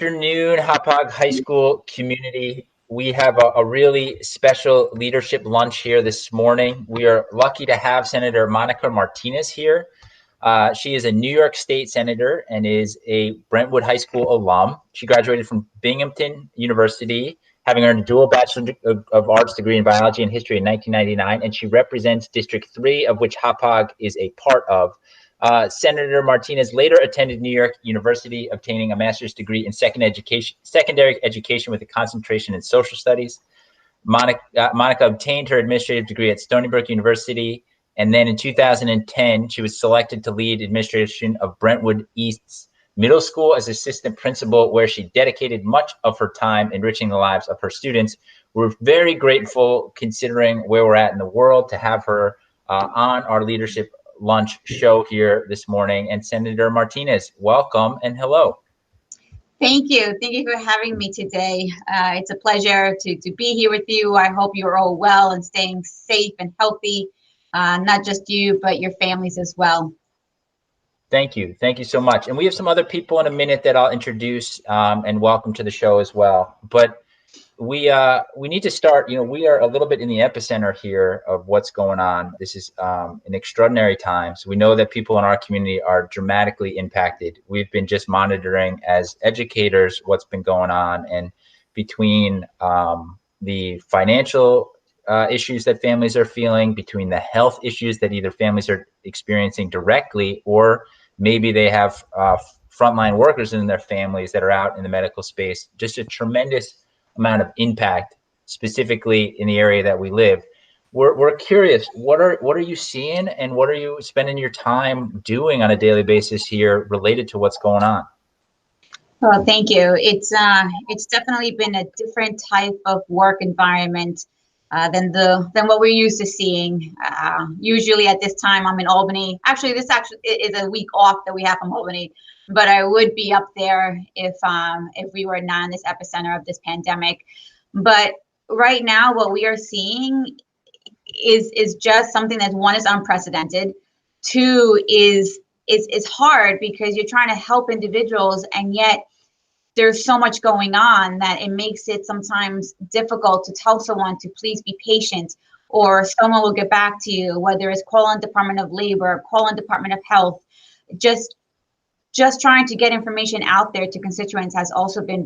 Afternoon, Hauppauge High School community. We have a really special leadership lunch here this morning. We are lucky to have Senator Monica Martinez here. She is a New York State Senator and is a Brentwood High School alum. She graduated from Binghamton University, having earned a dual Bachelor of Arts degree in Biology and History in 1999, and she represents District 3, of which Hauppauge is a part of. Senator Martinez later attended New York University, obtaining a master's degree in secondary education with a concentration in social studies. Monica obtained her administrative degree at Stony Brook University, and then in 2010, she was selected to lead administration of Brentwood East's middle school as assistant principal, where she dedicated much of her time enriching the lives of her students. We're very grateful, considering where we're at in the world, to have her on our leadership lunch show here this morning. And Senator Martinez, welcome and hello. Thank you. Thank you for having me today. It's a pleasure to be here with you. I hope you're all well and staying safe and healthy, not just you, but your families as well. Thank you. Thank you so much. And we have some other people in a minute that I'll introduce and welcome to the show as well. But we need to start. We are a little bit in the epicenter here of what's going on. This is an extraordinary time. So we know that people in our community are dramatically impacted. We've been just monitoring as educators what's been going on, and between the financial issues that families are feeling, between the health issues that either families are experiencing directly, or maybe they have frontline workers in their families that are out in the medical space. Just a tremendous amount of impact, specifically in the area that we live. We're curious, what are you seeing, and what are you spending your time doing on a daily basis here related to what's going on? Well, thank you. It's definitely been a different type of work environment than what we're used to seeing. Usually at this time, I'm in Albany. Actually, this is a week off that we have from Albany, but I would be up there if we were not in this epicenter of this pandemic. But right now, what we are seeing is just something that, one, is unprecedented. Two, is hard because you're trying to help individuals, and yet there's so much going on that it makes it sometimes difficult to tell someone to please be patient, or someone will get back to you, whether it's call on Department of Labor, call on Department of Health. Just trying to get information out there to constituents has also been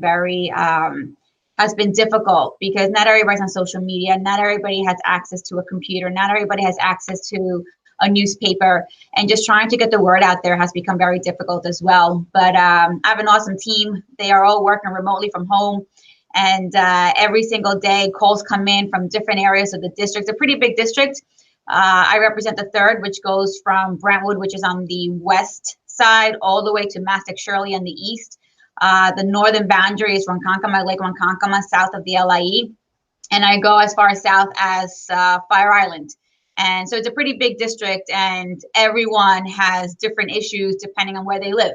has been difficult, because not everybody's on social media, not everybody has access to a computer, not everybody has access to a newspaper, and just trying to get the word out there has become very difficult as well. But I have an awesome team. They are all working remotely from home, and every single day calls come in from different areas of the district. It's a pretty big district. I represent the 3rd, which goes from Brentwood, which is on the west side, all the way to Massac Shirley on the east. The northern boundary is Ronkonkoma, Lake Ronkonkoma, south of the LIE, and I go as far south as Fire Island. And so it's a pretty big district, and everyone has different issues depending on where they live.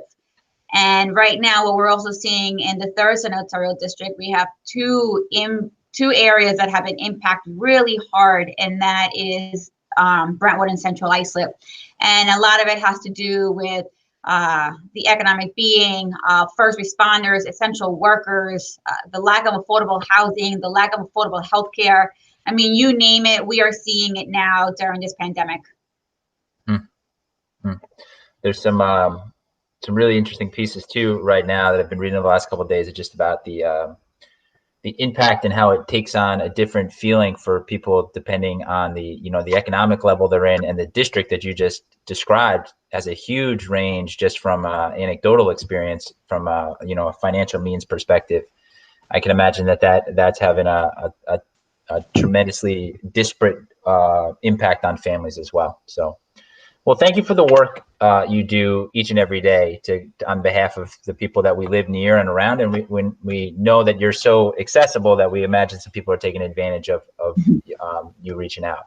And right now, what we're also seeing in the 3rd senatorial district, we have two areas that have been impacted really hard, and that is Brentwood and Central Islip. And a lot of it has to do with the economic being, first responders, essential workers, the lack of affordable housing, the lack of affordable healthcare. I mean, you name it, we are seeing it now during this pandemic. There's some really interesting pieces too right now that I've been reading over the last couple of days, just about the impact and how it takes on a different feeling for people depending on the economic level they're in, and the district that you just described has a huge range, just from anecdotal experience from a financial means perspective. I can imagine that's having a tremendously disparate impact on families as well. So, well, thank you for the work you do each and every day on behalf of the people that we live near and around. And we know that you're so accessible that we imagine some people are taking advantage of you reaching out.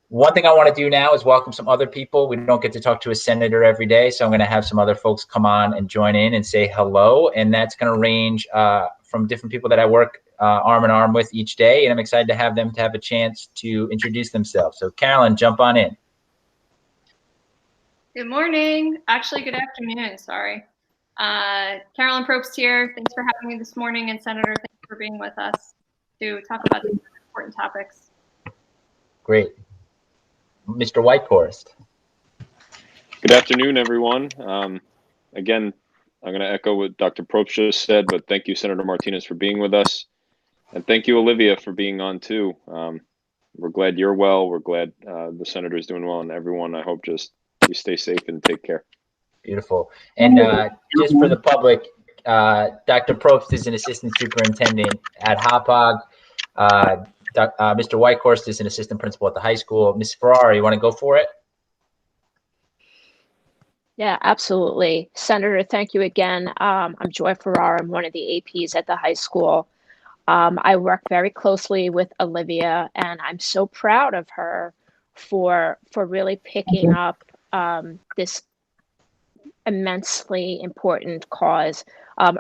One thing I want to do now is welcome some other people. We don't get to talk to a senator every day, so I'm going to have some other folks come on and join in and say hello. And that's going to range from different people that I work arm in arm with each day, and I'm excited to have them to have a chance to introduce themselves. So Carolyn, jump on in. Good morning. Actually, good afternoon. Sorry. Carolyn Probst here. Thanks for having me this morning, and Senator, thanks for being with us to talk about these important topics. Great. Mr. Whitehorse. Good afternoon, everyone. Again, I'm going to echo what Dr. Probst just said, but thank you, Senator Martinez, for being with us. And thank you, Olivia, for being on too. We're glad you're well. We're glad the Senator is doing well, and everyone, I hope just you stay safe and take care. Beautiful. And just for the public, Dr. Probst is an assistant superintendent at Hauppauge. Mr. Whitehorse is an assistant principal at the high school. Ms. Farrar, you want to go for it? Yeah, absolutely. Senator, thank you again. I'm Joy Farrar. I'm one of the APs at the high school. I work very closely with Olivia, and I'm so proud of her for really picking up this immensely important cause.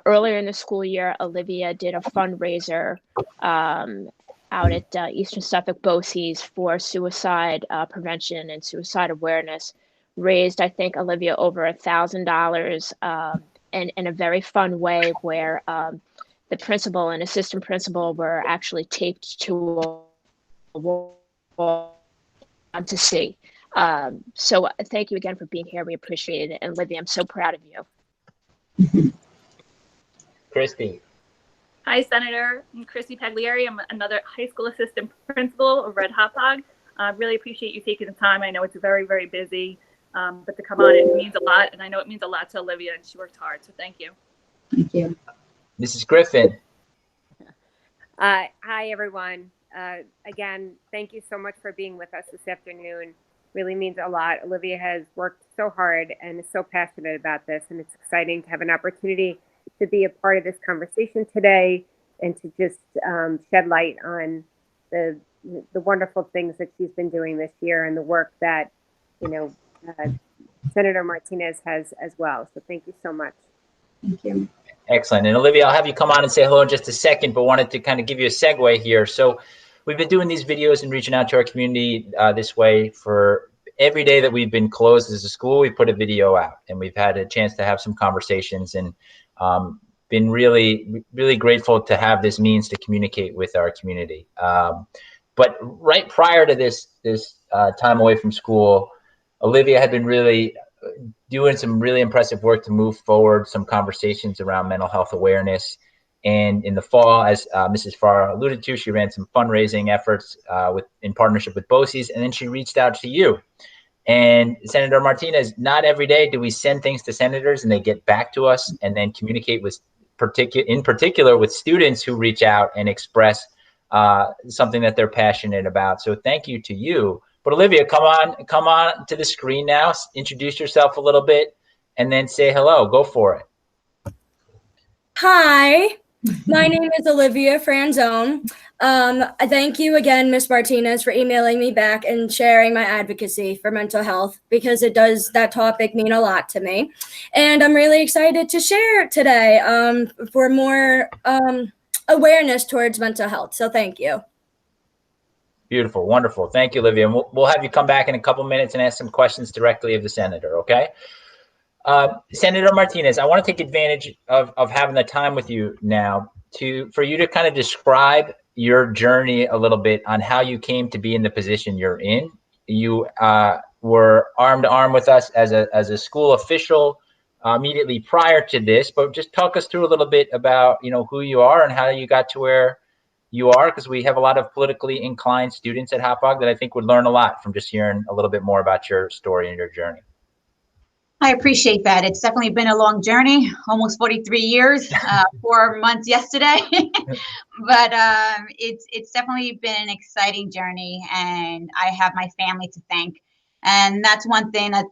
Earlier in the school year, Olivia did a fundraiser out at Eastern Suffolk BOCES for suicide prevention and suicide awareness. Raised, I think, Olivia, over $1,000 in a very fun way where the principal and assistant principal were actually taped to a wall to see. So thank you again for being here. We appreciate it. And Olivia, I'm so proud of you. Christy. Hi, Senator. I'm Christy Pagliari. I'm another high school assistant principal over at Hauppauge. I really appreciate you taking the time. I know it's very, very busy, but to come on, it means a lot. And I know it means a lot to Olivia, and she worked hard. So thank you. Thank you. Mrs. Griffin. Hi, everyone. Again, thank you so much for being with us this afternoon. Really means a lot. Olivia has worked so hard and is so passionate about this, and it's exciting to have an opportunity to be a part of this conversation today and to just shed light on the wonderful things that she's been doing this year and the work that, Senator Martinez has as well. So thank you so much. Thank you. Excellent. And Olivia, I'll have you come on and say hello in just a second, but wanted to kind of give you a segue here. So we've been doing these videos and reaching out to our community this way for every day that we've been closed as a school. We put a video out, and we've had a chance to have some conversations, and been really, really grateful to have this means to communicate with our community. But right prior to this time away from school, Olivia had been really doing some really impressive work to move forward some conversations around mental health awareness. And in the fall, as Mrs. Farrar alluded to, she ran some fundraising efforts in partnership with BOCES, and then she reached out to you. And Senator Martinez, not every day do we send things to senators and they get back to us and then communicate with in particular with students who reach out and express something that they're passionate about. So thank you to you. But Olivia, come on to the screen now, introduce yourself a little bit, and then say hello. Go for it. Hi, my name is Olivia Franzone. Thank you again, Ms. Martinez, for emailing me back and sharing my advocacy for mental health, because that topic mean a lot to me. And I'm really excited to share today for more awareness towards mental health. So thank you. Beautiful. Wonderful. Thank you, Olivia. And we'll have you come back in a couple minutes and ask some questions directly of the senator, okay? Senator Martinez, I want to take advantage of having the time with you now for you to kind of describe your journey a little bit on how you came to be in the position you're in. You were arm to arm with us as a school official immediately prior to this, but just talk us through a little bit about who you are and how you got to where you are, because we have a lot of politically inclined students at Hauppauge that I think would learn a lot from just hearing a little bit more about your story and your journey. I appreciate that. It's definitely been a long journey, almost 43 years, 4 months yesterday. But it's definitely been an exciting journey, and I have my family to thank. And that's one thing that,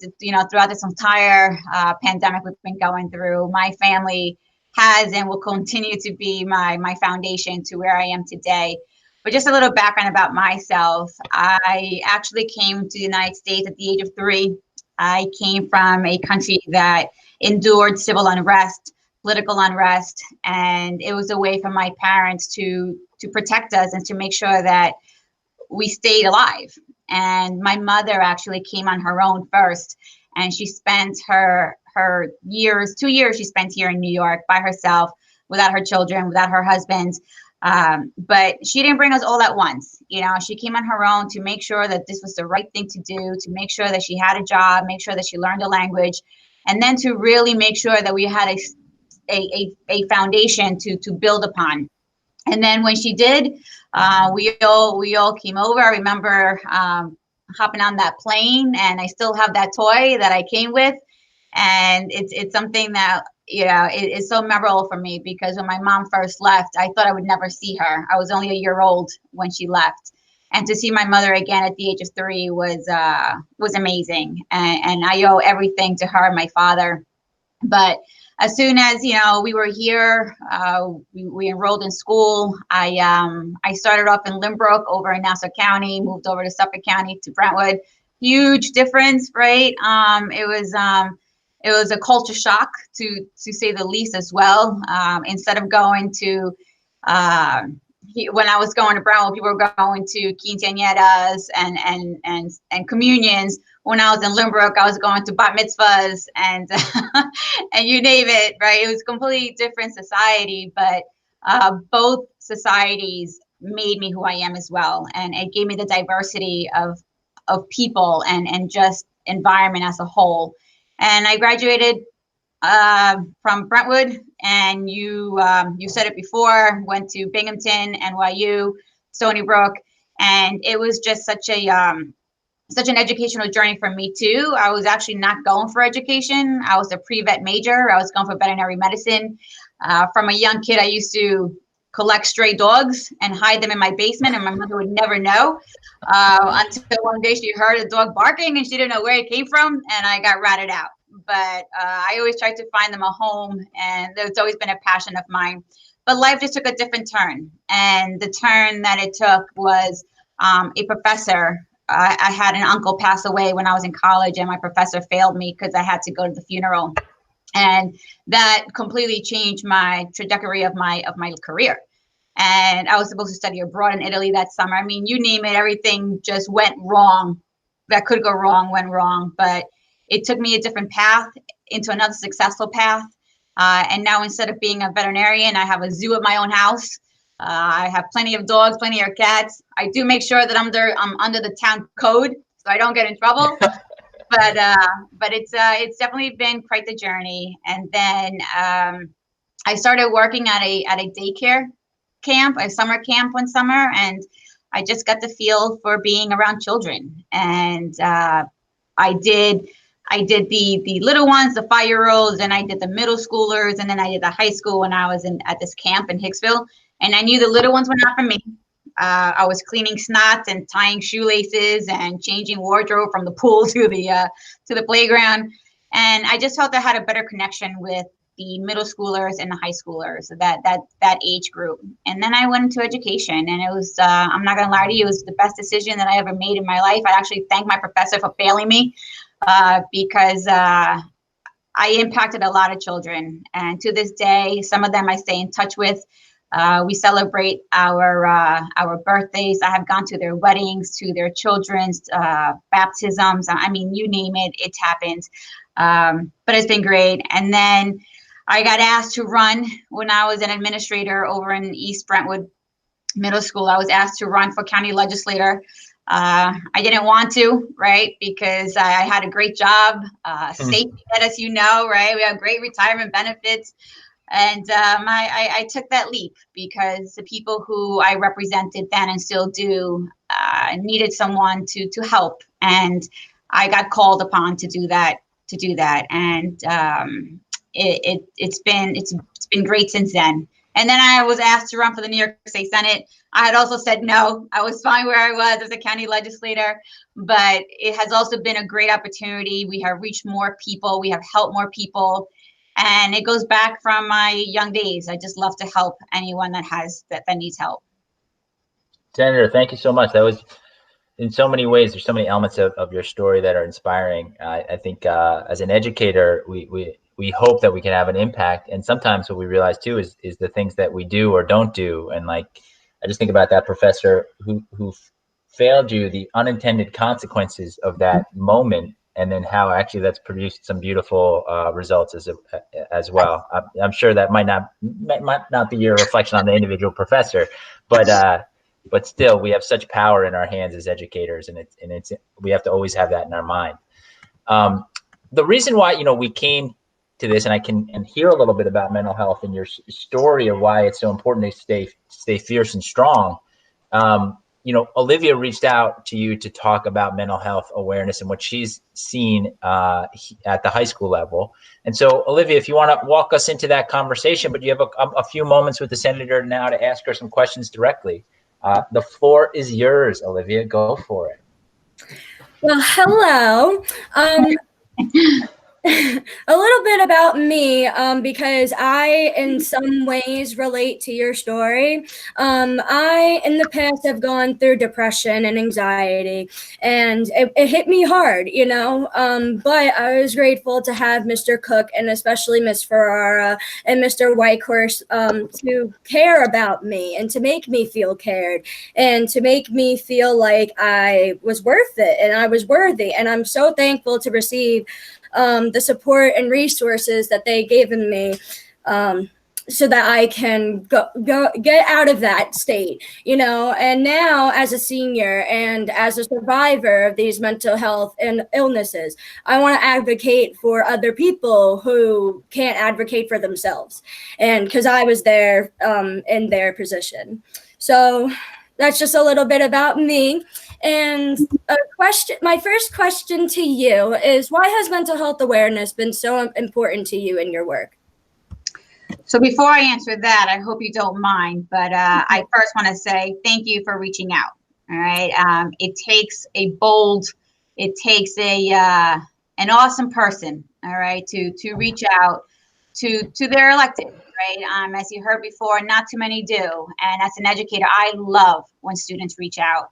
throughout this entire pandemic we've been going through, my family has and will continue to be my foundation to where I am today. But just a little background about myself. I actually came to the United States at the age of 3. I came from a country that endured civil unrest, political unrest, and it was a way for my parents to protect us and to make sure that we stayed alive. And my mother actually came on her own first, and she spent her her years, 2 years she spent here in New York by herself, without her children, without her husband. But she didn't bring us all at once. You know, she came on her own to make sure that this was the right thing to do, to make sure that she had a job, make sure that she learned a language, and then to really make sure that we had a foundation to build upon. And then when she did, we all came over. I remember hopping on that plane, and I still have that toy that I came with. And it's something that, you know, it is so memorable for me, because when my mom first left, I thought I would never see her. I was only a year old when she left. And to see my mother again at the age of 3 was amazing. And I owe everything to her and my father. But as soon as, you know, we were here, we enrolled in school. I started off in Lynbrook over in Nassau County, moved over to Suffolk County to Brentwood. Huge difference, right? It was a culture shock, to say the least, as well. Instead of going to, when I was going to Brentwood, people were going to quinceañeras and communions. When I was in Lynbrook, I was going to bat mitzvahs and and you name it, right? It was a completely different society, but both societies made me who I am as well, and it gave me the diversity of people and just environment as a whole. And I graduated from Brentwood, and you said it before, went to Binghamton, NYU, Stony Brook, and it was just such an educational journey for me too. I was actually not going for education. I was a pre-vet major. I was going for veterinary medicine. From a young kid, I used to collect stray dogs and hide them in my basement, and my mother would never know until one day she heard a dog barking and she didn't know where it came from, and I got ratted out. But I always tried to find them a home, and it's always been a passion of mine. But life just took a different turn, and the turn that it took was a professor. I had an uncle pass away when I was in college, and my professor failed me because I had to go to the funeral. And that completely changed my trajectory of my career. And I was supposed to study abroad in Italy that summer. I mean, you name it, everything just went wrong. That could go wrong, went wrong. But it took me a different path into another successful path. And now, instead of being a veterinarian, I have a zoo at my own house. I have plenty of dogs, plenty of cats. I do make sure that I'm under the town code, so I don't get in trouble. But it's definitely been quite the journey. And then I started working at a daycare camp, a summer camp one summer, and I just got the feel for being around children. And I did the little ones, the 5-year-olds, and I did the middle schoolers, and then I did the high school when I was at this camp in Hicksville. And I knew the little ones were not for me. I was cleaning snots and tying shoelaces and changing wardrobe from the pool to the playground. And I just felt I had a better connection with the middle schoolers and the high schoolers, that age group. And then I went into education, and it was, I'm not gonna lie to you, it was the best decision that I ever made in my life. I actually thank my professor for failing me because I impacted a lot of children. And to this day, some of them I stay in touch with. We celebrate our birthdays. I have gone to their weddings, to their children's baptisms. I mean, you name it, it's happened. But it's been great. And then I got asked to run when I was an administrator over in East Brentwood Middle School. I was asked to run for county legislator. I didn't want to, right? Because I had a great job, safety net, as you know, right? We have great retirement benefits. And I took that leap because the people who I represented then and still do needed someone to help, and I got called upon to do that. And it's been great since then. And then I was asked to run for the New York State Senate. I had also said no. I was fine where I was as a county legislator, but it has also been a great opportunity. We have reached more people. We have helped more people. And it goes back from my young days. I just love to help anyone that needs help. Senator, thank you so much. That was, in so many ways, there's so many elements of your story that are inspiring. I think as an educator, we hope that we can have an impact. And sometimes what we realize too is the things that we do or don't do. And like, I just think about that professor who failed you, the unintended consequences of that moment and then how actually that's produced some beautiful results as well. I'm sure that might not be your reflection on the individual professor, but still, we have such power in our hands as educators, and we have to always have that in our mind. The reason why we came to this, and I can hear a little bit about mental health and your story of why it's so important to stay fierce and strong. Olivia reached out to you to talk about mental health awareness and what she's seen at the high school level. And so, Olivia, if you want to walk us into that conversation, but you have a few moments with the senator now to ask her some questions directly. The floor is yours, Olivia. Go for it. Well, hello. A little bit about me, because I, in some ways, relate to your story. I, in the past, have gone through depression and anxiety, and it hit me hard, but I was grateful to have Mr. Cook and especially Miss Ferrara and Mr. Whitehorse to care about me and to make me feel cared and to make me feel like I was worth it and I was worthy. And I'm so thankful to receive the support and resources that they given me, so that I can go get out of that state, and now as a senior and as a survivor of these mental health and illnesses, I want to advocate for other people who can't advocate for themselves. And because I was there in their position. So that's just a little bit about me. And my first question to you is, why has mental health awareness been so important to you in your work? So before I answer that, I hope you don't mind, but I first want to say thank you for reaching out. All right. It takes an awesome person, all right, to reach out to their elected, right? As you heard before, not too many do. And as an educator, I love when students reach out.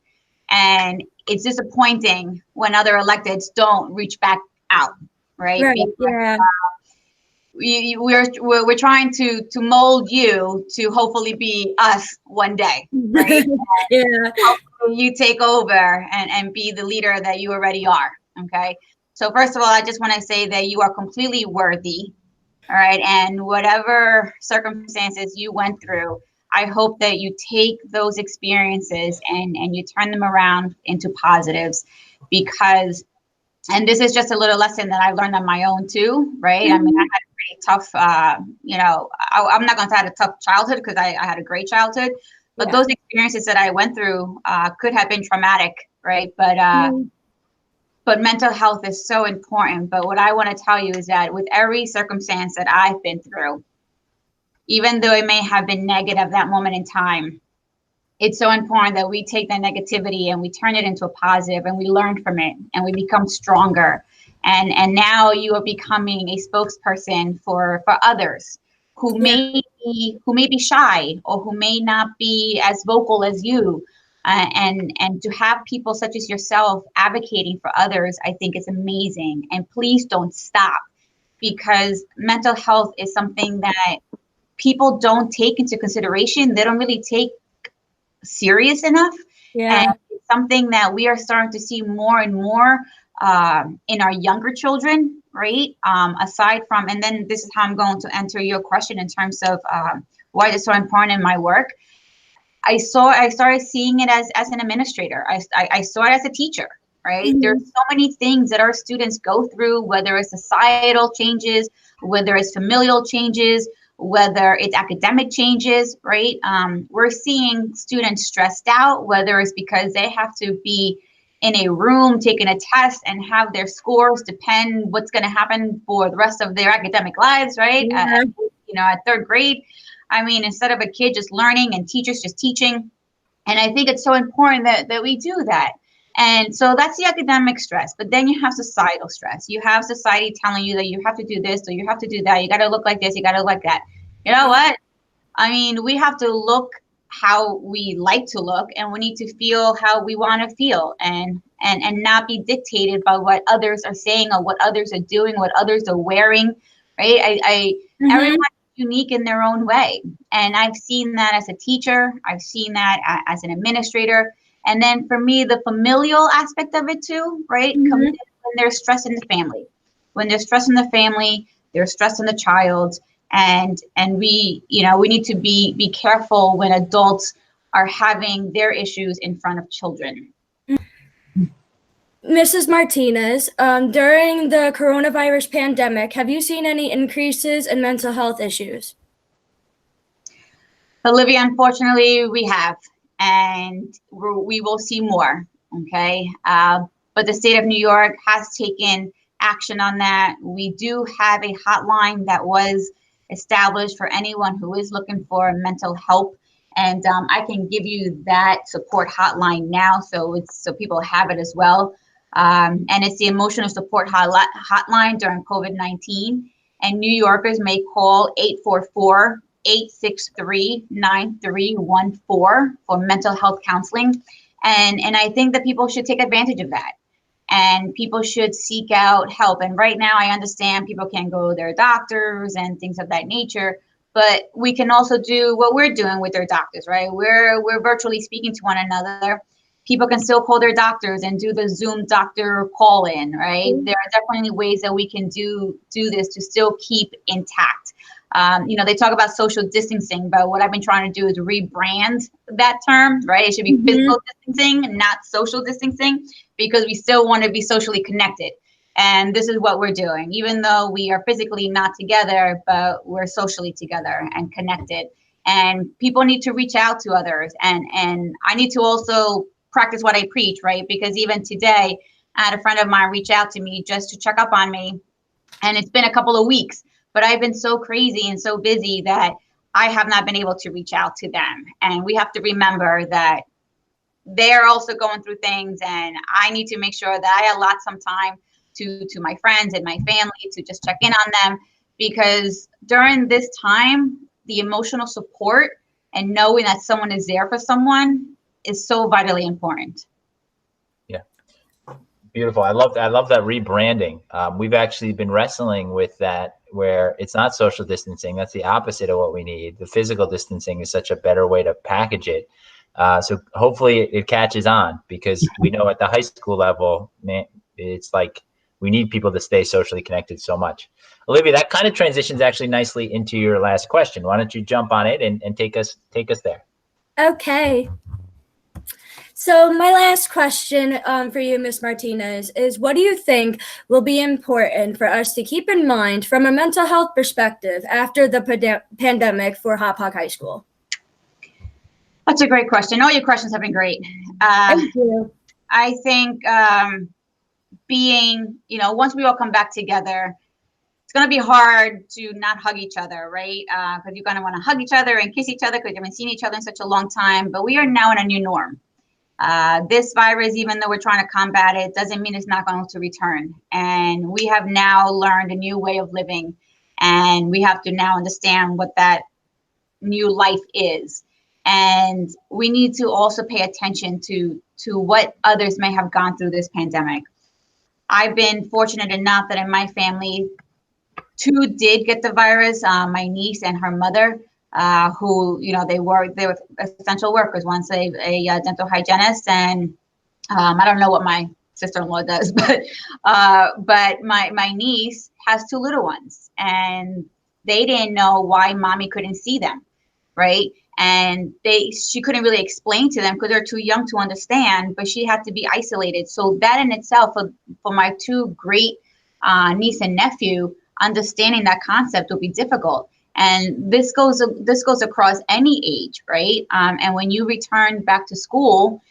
And it's disappointing when other electeds don't reach back out, right? Yeah. We're trying to mold you to hopefully be us one day, right? Yeah. Hopefully you take over and be the leader that you already are. Okay. So first of all, I just want to say that you are completely worthy. All right. And whatever circumstances you went through, I hope that you take those experiences and you turn them around into positives, because, and this is just a little lesson that I learned on my own too, right? Mm-hmm. I mean, I had a pretty tough, I'm not going to say I had a tough childhood, because I had a great childhood, but those experiences that I went through could have been traumatic, right? But mental health is so important. But what I want to tell you is that with every circumstance that I've been through, even though it may have been negative that moment in time, it's so important that we take that negativity and we turn it into a positive, and we learn from it and we become stronger. And now you are becoming a spokesperson for others who may be shy or who may not be as vocal as you. And to have people such as yourself advocating for others, I think is amazing. And please don't stop, because mental health is something that people don't take into consideration. They don't really take serious enough. Yeah. And it's something that we are starting to see more and more in our younger children, right? Aside from, and then this is how I'm going to answer your question in terms of why it's so important in my work. I started seeing it as an administrator. I saw it as a teacher, right? Mm-hmm. There's so many things that our students go through, whether it's societal changes, whether it's familial changes, whether it's academic changes, right? We're seeing students stressed out, whether it's because they have to be in a room taking a test and have their scores depend what's going to happen for the rest of their academic lives, right? Yeah. At third grade, I mean, instead of a kid just learning and teachers just teaching. And I think it's so important that we do that. And so that's the academic stress. But then you have societal stress. You have society telling you that you have to do this or you have to do that. You got to look like this. You got to look like that. You know what? I mean, we have to look how we like to look, and we need to feel how we want to feel, and not be dictated by what others are saying or what others are doing, what others are wearing. Right? Mm-hmm. Everyone's unique in their own way. And I've seen that as a teacher. I've seen that as an administrator. And then for me, the familial aspect of it too, right? Mm-hmm. when there's stress in the family. When there's stress in the family, there's stress in the child. And we, we need to be careful when adults are having their issues in front of children. Mrs. Martinez, during the coronavirus pandemic, have you seen any increases in mental health issues? Olivia, unfortunately, we have, and we will see more, okay? But the state of New York has taken action on that. We do have a hotline that was established for anyone who is looking for mental help. And I can give you that support hotline now, so people have it as well. And it's the emotional support hotline during COVID-19. And New Yorkers may call 844-863-9314 for mental health counseling. And I think that people should take advantage of that. And people should seek out help. And right now, I understand people can't go to their doctors and things of that nature, but we can also do what we're doing with their doctors, right? We're virtually speaking to one another. People can still call their doctors and do the Zoom doctor call in, right? There are definitely ways that we can do this to still keep intact. They talk about social distancing, but what I've been trying to do is rebrand that term, right? It should be physical distancing, not social distancing, because we still want to be socially connected. And this is what we're doing, even though we are physically not together, but we're socially together and connected. And people need to reach out to others. And I need to also practice what I preach, right? Because even today, I had a friend of mine reach out to me just to check up on me. And it's been a couple of weeks, but I've been so crazy and so busy that I have not been able to reach out to them. And we have to remember that they're also going through things, and I need to make sure that I allot some time to my friends and my family to just check in on them, because during this time, the emotional support and knowing that someone is there for someone is so vitally important. Yeah. Beautiful. I love that rebranding. We've actually been wrestling with that, where it's not social distancing. That's the opposite of what we need. The physical distancing is such a better way to package it. So hopefully it catches on, because we know at the high school level, man, it's like we need people to stay socially connected so much. Olivia, that kind of transitions actually nicely into your last question. Why don't you jump on it and take us there? Okay. So my last question for you, Ms. Martinez, is what do you think will be important for us to keep in mind from a mental health perspective after the pandemic for Hauppauge High School? That's a great question. All your questions have been great. Thank you. I think once we all come back together, it's going to be hard to not hug each other, right? Because you're going to want to hug each other and kiss each other because you haven't seen each other in such a long time. But we are now in a new norm. This virus, even though we're trying to combat it, doesn't mean it's not going to return. And we have now learned a new way of living. And we have to now understand what that new life is. And we need to also pay attention to what others may have gone through this pandemic. I've been fortunate enough that in my family, 2 did get the virus. My niece and her mother, who they were essential workers. One's a dental hygienist, and I don't know what my sister-in-law does, but my niece has 2 little ones, and they didn't know why mommy couldn't see them, right? And she couldn't really explain to them because they're too young to understand, but she had to be isolated. So that in itself, for my 2 great niece and nephew, understanding that concept will be difficult. And this goes across any age, right? And when you return back to school,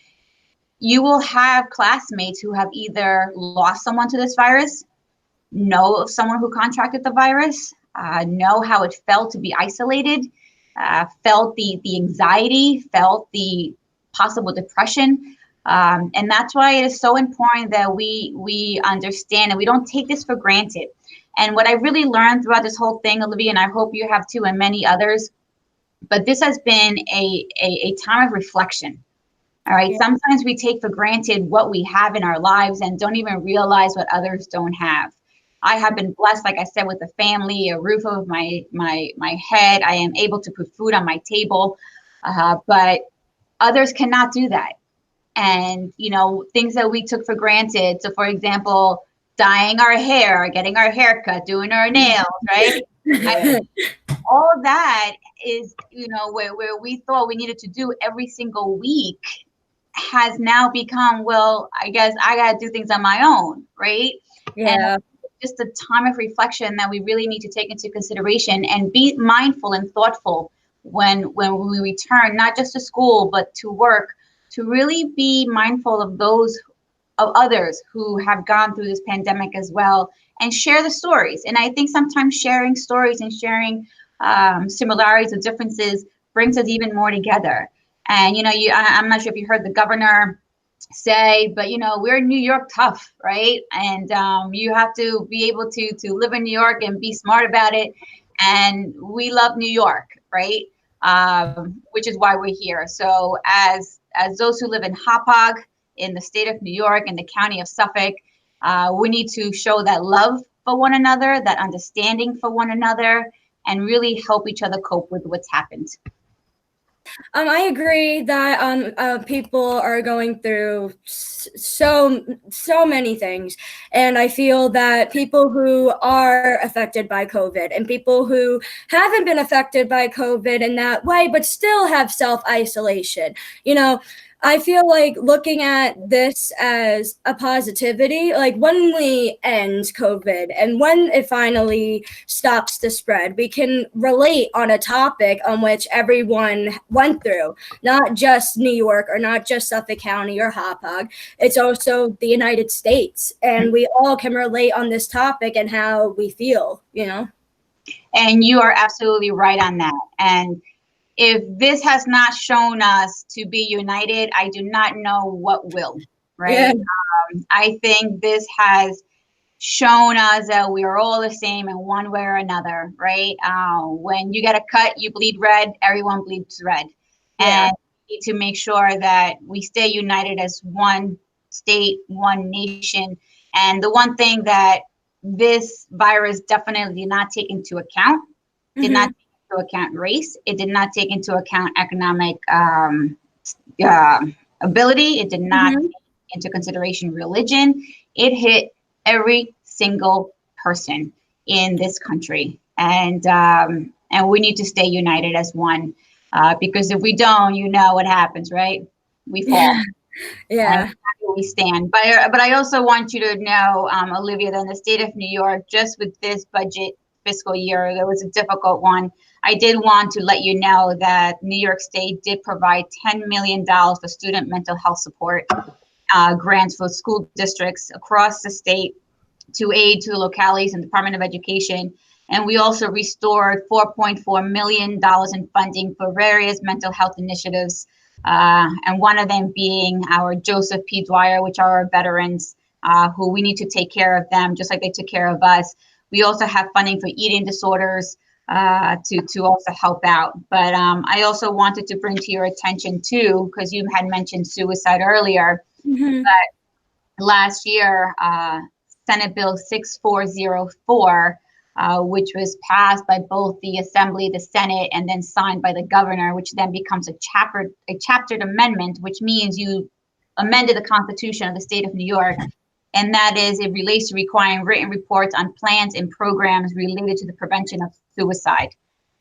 you will have classmates who have either lost someone to this virus, know of someone who contracted the virus, know how it felt to be isolated, felt the anxiety, felt the possible depression. And that's why it is so important that we understand and we don't take this for granted. And what I really learned throughout this whole thing, Olivia, and I hope you have too, and many others, but this has been a time of reflection. All right. Yeah. Sometimes we take for granted what we have in our lives and don't even realize what others don't have. I have been blessed, like I said, with a family, a roof over my head. I am able to put food on my table, but others cannot do that. And, things that we took for granted. So, for example, dyeing our hair, getting our hair cut, doing our nails, right? All that is, where we thought we needed to do every single week has now become, well, I guess I got to do things on my own, right? Yeah. And just a time of reflection that we really need to take into consideration and be mindful and thoughtful when we return, not just to school, but to work, to really be mindful of others who have gone through this pandemic as well, and share the stories. And I think sometimes sharing stories and sharing similarities or differences brings us even more together. And, I'm not sure if you heard the governor say, but, we're New York tough, right? And you have to be able to live in New York and be smart about it. And we love New York, right? Which is why we're here. So as those who live in Hauppauge, in the state of New York and the county of Suffolk, we need to show that love for one another, that understanding for one another, and really help each other cope with what's happened. I agree that people are going through so many things, and I feel that people who are affected by COVID and people who haven't been affected by COVID in that way, but still have self-isolation, I feel like looking at this as a positivity, like when we end COVID and when it finally stops the spread, we can relate on a topic on which everyone went through, not just New York or not just Suffolk County or Hauppauge. It's also the United States, and we all can relate on this topic and how we feel, And you are absolutely right on that. And if this has not shown us to be united, I do not know what will, right? Yeah. I think this has shown us that we are all the same in one way or another, right? When you get a cut, you bleed red, everyone bleeds red. Yeah. And we need to make sure that we stay united as one state, one nation. And the one thing that this virus definitely did not take into account, did not into account race. It did not take into account economic ability. It did not take into consideration religion. It hit every single person in this country, and we need to stay united as one, because if we don't, what happens, right? We fall. Yeah. We stand. But I also want you to know, Olivia, that in the state of New York, just with this budget fiscal year, that was a difficult one. I did want to let you know that New York State did provide $10 million for student mental health support grants for school districts across the state to aid to the localities and Department of Education. And we also restored $4.4 million in funding for various mental health initiatives, and one of them being our Joseph P. Dwyer, which are our veterans, who we need to take care of them just like they took care of us. We also have funding for eating disorders to also help out. But I also wanted to bring to your attention too, because you had mentioned suicide earlier, but last year, Senate Bill 6404, which was passed by both the Assembly, the Senate, and then signed by the governor, which then becomes a chaptered amendment, which means you amended the Constitution of the state of New York. And that is, it relates to requiring written reports on plans and programs related to the prevention of suicide.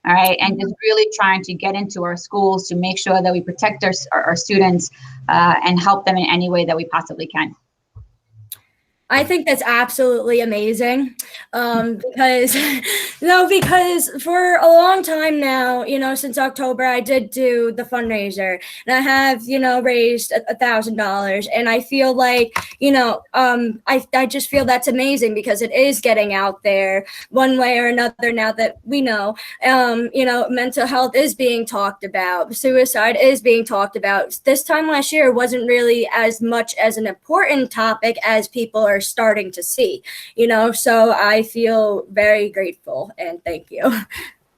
All right. And just really trying to get into our schools to make sure that we protect our students and help them in any way that we possibly can. I think that's absolutely amazing, because for a long time now, since October, I did do the fundraiser, and I have, raised $1,000, and I feel like, I just feel that's amazing because it is getting out there one way or another now that we know, mental health is being talked about, suicide is being talked about. This time last year wasn't really as much as an important topic as people are starting to see, so I feel very grateful and thank you.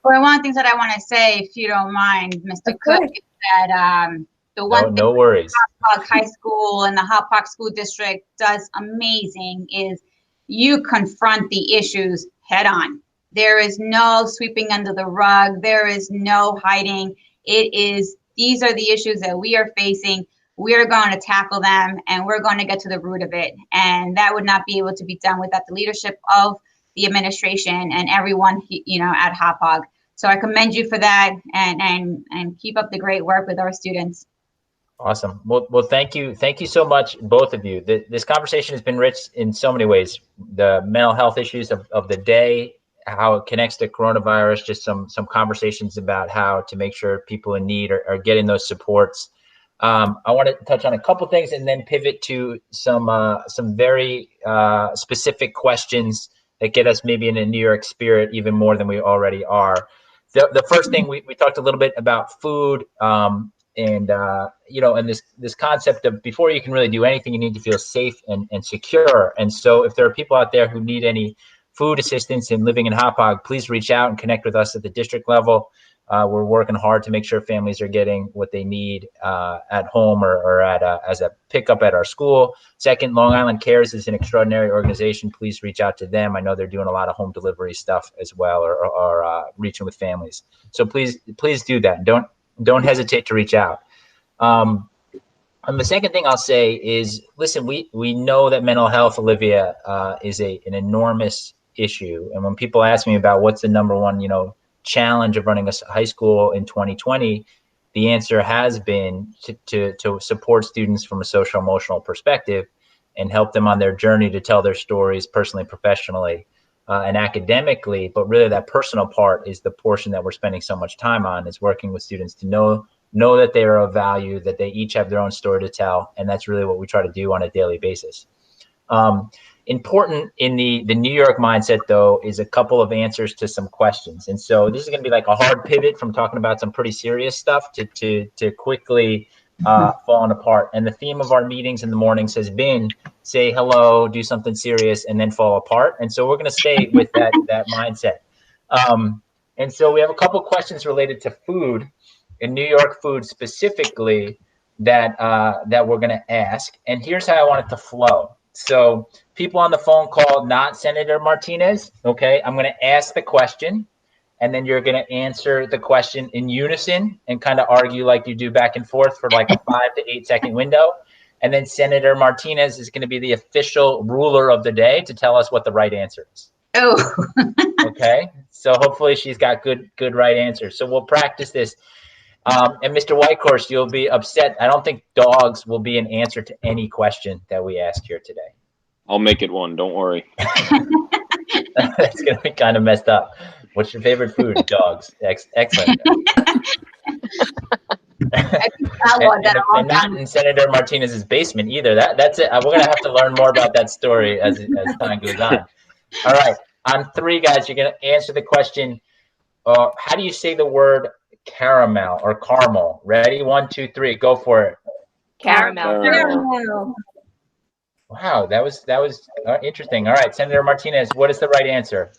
Well, one of the things that I want to say, if you don't mind, Mr. Cook, is that the one no worries. Hauppauge High School and the Hauppauge School District does amazing is you confront the issues head on. There is no sweeping under the rug. There is no hiding. These are the issues that we are facing. we're going to tackle them and we're going to get to the root of it. And that would not be able to be done without the leadership of the administration and everyone, at Hauppauge. So I commend you for that, and keep up the great work with our students. Awesome. Well, thank you so much, both of you. This conversation has been rich in so many ways. The mental health issues of the day, how it connects to coronavirus, just some conversations about how to make sure people in need are getting those supports. I want to touch on a couple things and then pivot to some very specific questions that get us maybe in a New York spirit even more than we already are. The first thing, we talked a little bit about food, and this concept of before you can really do anything, you need to feel safe and secure. And so if there are people out there who need any food assistance in living in Hauppauge, please reach out and connect with us at the district level. We're working hard to make sure families are getting what they need at home or as a pickup at our school. Second, Long Island Cares is an extraordinary organization. Please reach out to them. I know they're doing a lot of home delivery stuff as well, or reaching with families. So please do that. Don't hesitate to reach out. And the second thing I'll say is, listen, we know that mental health, Olivia, is an enormous issue. And when people ask me about what's the number one, challenge of running a high school in 2020, the answer has been to support students from a social emotional perspective and help them on their journey to tell their stories personally, professionally, and academically. But really that personal part is the portion that we're spending so much time on, is working with students to know that they are of value, that they each have their own story to tell. And that's really what we try to do on a daily basis. Important in the New York mindset, though, is a couple of answers to some questions. And so this is going to be like a hard pivot from talking about some pretty serious stuff to quickly falling apart. And the theme of our meetings in the mornings has been say hello, do something serious, and then fall apart. And so we're going to stay with that mindset. And so we have a couple of questions related to food, in New York food specifically, that we're going to ask. And here's how I want it to flow. So people on the phone call, not Senator Martinez. Okay, I'm going to ask the question, and then you're going to answer the question in unison and kind of argue like you do back and forth for like a 5 to 8 second window. And then Senator Martinez is going to be the official ruler of the day to tell us what the right answer is. Oh. Okay, so hopefully she's got good right answers. So we'll practice this. And Mr. Whitehorse, you'll be upset. I don't think dogs will be an answer to any question that we ask here today. I'll make it one. Don't worry. That's going to be kind of messed up. What's your favorite food? Dogs. Excellent. and not in Senator Martinez's basement either. That's it. We're going to have to learn more about that story as time goes on. All right. On 3, guys, you're going to answer the question. How do you say the word caramel or caramel? Ready? 1, 2, 3. Go for it. Caramel. Wow, that was interesting. All right, Senator Martinez, what is the right answer?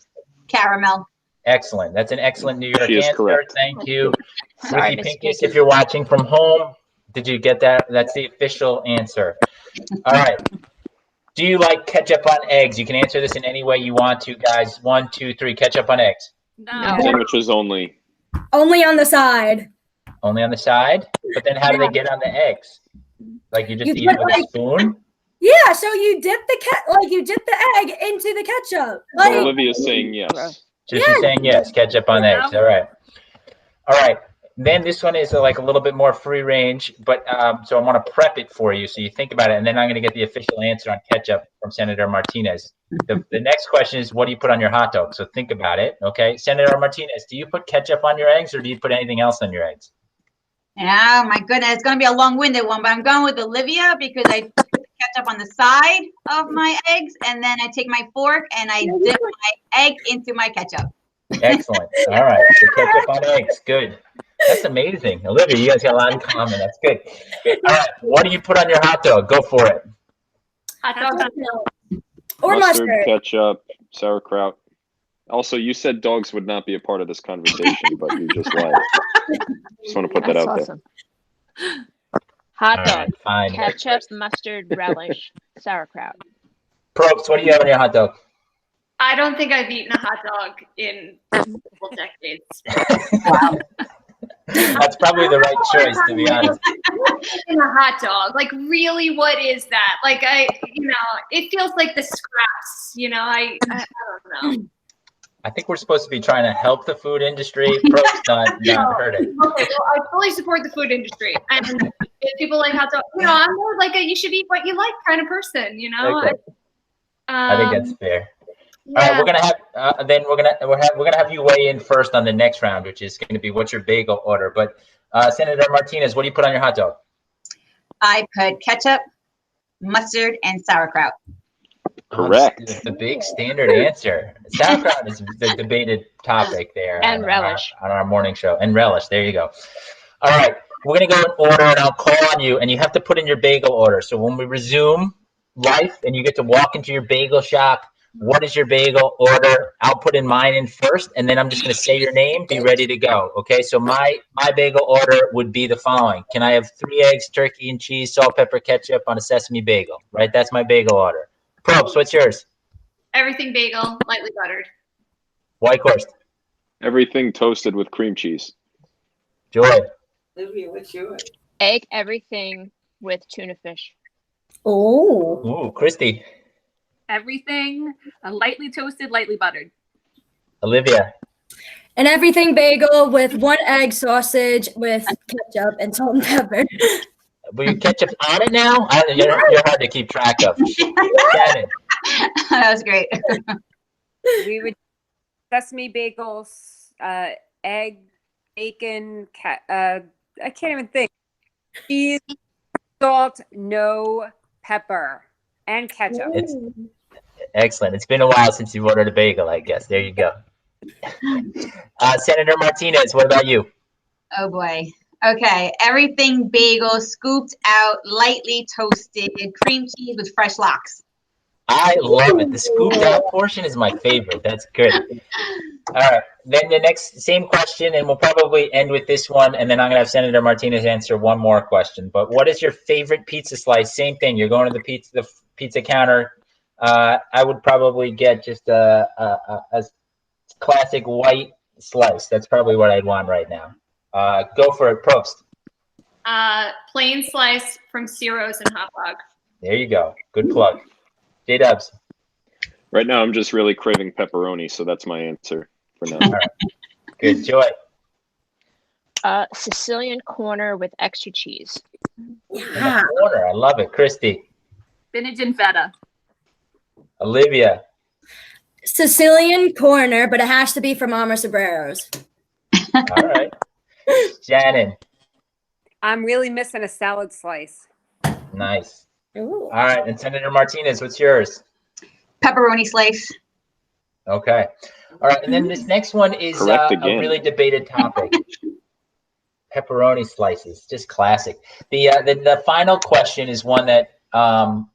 Caramel. Excellent. That's an excellent New York She is answer. correct. Thank you. Sorry, Ricky Pincus, if you're watching from home, did you get that? That's the official answer. All right. Do you like ketchup on eggs? You can answer this in any way you want to, guys. 1, 2, 3. Ketchup on eggs. No. Sandwiches only. Only on the side. Only on the side? But then how do they get on the eggs? Like you just eat it with a spoon? Yeah, so you dip the egg into the ketchup. So Olivia's saying yes. So she's saying yes, ketchup on eggs. All right. Then this one is like a little bit more free range, but so I want to prep it for you so you think about it, and then I'm going to get the official answer on ketchup from Senator Martinez. The next question is, what do you put on your hot dog? So think about it, okay? Senator Martinez, do you put ketchup on your eggs, or do you put anything else on your eggs? Yeah, my goodness, it's going to be a long-winded one, but I'm going with Olivia because I put the ketchup on the side of my eggs, and then I take my fork and I dip my egg into my ketchup. Excellent. All right, so ketchup on eggs, good. That's amazing. Olivia, you guys got a lot in common. That's good. All right, what do you put on your hot dog? Go for it. Hot dog. Or mustard. Ketchup, sauerkraut. Also, you said dogs would not be a part of this conversation, but you just lied. Just want to put that out there. Hot dog, fine. ketchup, mustard, relish, sauerkraut. Probst, what do you have on your hot dog? I don't think I've eaten a hot dog in multiple decades. Wow. That's probably the right choice, to be honest. In a hot dog, like really, what is that? Like it feels like the scraps. I don't know. I think we're supposed to be trying to help the food industry. Probes not hurt it. Okay, well, I fully support the food industry, and if people like hot dog, I'm more like a you should eat what you like kind of person. Okay. I think that's fair. Yeah. All right, we're gonna have we're gonna have you weigh in first on the next round, which is going to be what's your bagel order. But Senator Martinez, what do you put on your hot dog? I put ketchup, mustard, and sauerkraut. Correct. The big standard answer. Sauerkraut is the debated topic there. And relish. On our morning show. And relish. There you go. All right. We're going to go in order, and I'll call on you, and you have to put in your bagel order. So when we resume life and you get to walk into your bagel shop, what is your bagel order? I'll put in mine in first, and then I'm just going to say your name. Be ready to go. Okay? So my bagel order would be the following. Can I have 3 eggs, turkey and cheese, salt, pepper, ketchup on a sesame bagel? Right? That's my bagel order. Probes, what's yours? Everything bagel, lightly buttered. White Horse. Everything toasted with cream cheese. Joy. Olivia, what's yours? Egg everything with tuna fish. Oh. Ooh, Christy. Everything lightly toasted, lightly buttered. Olivia. And everything bagel with 1 egg, sausage with ketchup and salt and pepper. Will you ketchup on it now? You're hard to keep track of. Shannon. That was great. We would sesame bagels, egg, bacon, I can't even think. Cheese, salt, no pepper, and ketchup. It's excellent. It's been a while since you've ordered a bagel, I guess. There you go. Senator Martinez, what about you? Oh boy. Okay, everything bagel, scooped out, lightly toasted, cream cheese with fresh lox. I love it. The scooped out portion is my favorite. That's good. All right. Then the next same question, and we'll probably end with this one, and then I'm gonna have Senator Martinez answer one more question. But what is your favorite pizza slice? Same thing. You're going to the pizza counter. I would probably get just a classic white slice. That's probably what I'd want right now. Go for it, Probst. Plain slice from Ciro's and Hauppauge. There you go. Good plug. J-Dubs. Right now, I'm just really craving pepperoni, so that's my answer for now. All right. Good. Joy. Sicilian corner with extra cheese. Yeah. Corner. I love it. Christy. Spinach and feta. Olivia. Sicilian corner, but it has to be from Mama Sobrero's. All right. Shannon. I'm really missing a salad slice. Nice. Ooh. All right. And Senator Martinez, what's yours? Pepperoni slice. Okay. All right. And then this next one is a really debated topic. Pepperoni slices, just classic. The final question is one that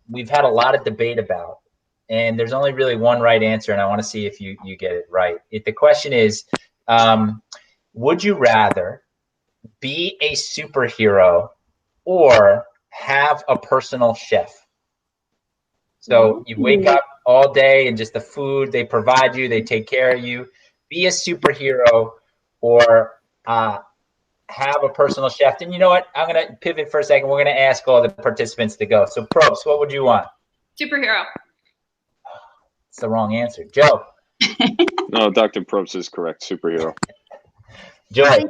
we've had a lot of debate about. And there's only really one right answer, and I want to see if you get it right. The question is, would you rather be a superhero or have a personal chef? So you wake up all day and just the food they provide you, they take care of you. Be a superhero or have a personal chef. And you know what? I'm going to pivot for a second. We're going to ask all the participants to go. So, Probst, what would you want? Superhero. It's the wrong answer. Joe. No, Dr. Probst is correct. Superhero. Joy.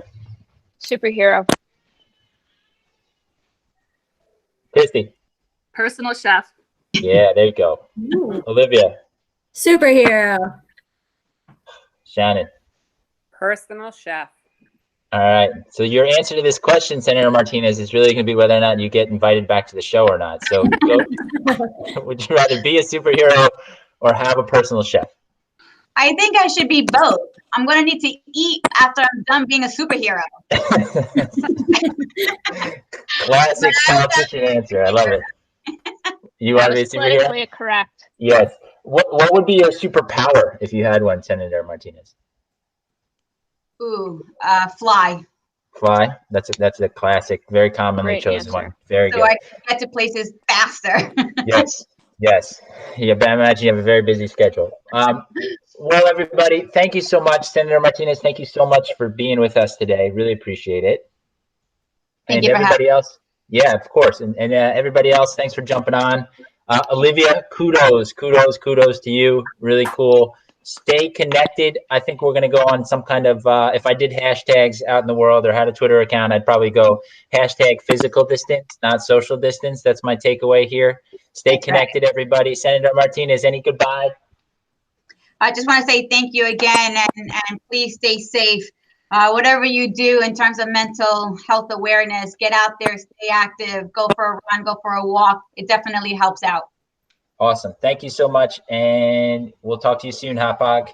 Superhero. Christy. Personal chef. Yeah, there you go. Olivia. Superhero. Shannon. Personal chef. All right. So your answer to this question, Senator Martinez, is really going to be whether or not you get invited back to the show or not. So would you rather be a superhero or have a personal chef? I think I should be both. I'm going to need to eat after I'm done being a superhero. Classic politician answer. I love it. You want to be a superhero? Politically correct. Yes. What would be your superpower if you had one, Senator Martinez? Ooh, fly. Fly. That's a classic, very commonly Great chosen answer. one. Very So good. I can get to places faster. Yes. Yeah, but I imagine you have a very busy schedule. Well, everybody, thank you so much. Senator Martinez, thank you so much for being with us today. Really appreciate it. Thank And you for having everybody else, yeah, of course. And everybody else, thanks for jumping on. Olivia, kudos to you. Really cool. Stay connected. I think we're going to go on some kind of, if I did hashtags out in the world or had a Twitter account, I'd probably go hashtag physical distance, not social distance. That's my takeaway here. Stay connected, everybody. Senator Martinez, any goodbye? I just want to say thank you again, and please stay safe. Whatever you do in terms of mental health awareness, get out there, stay active, go for a run, go for a walk. It definitely helps out. Awesome. Thank you so much. And we'll talk to you soon, Hauppauge.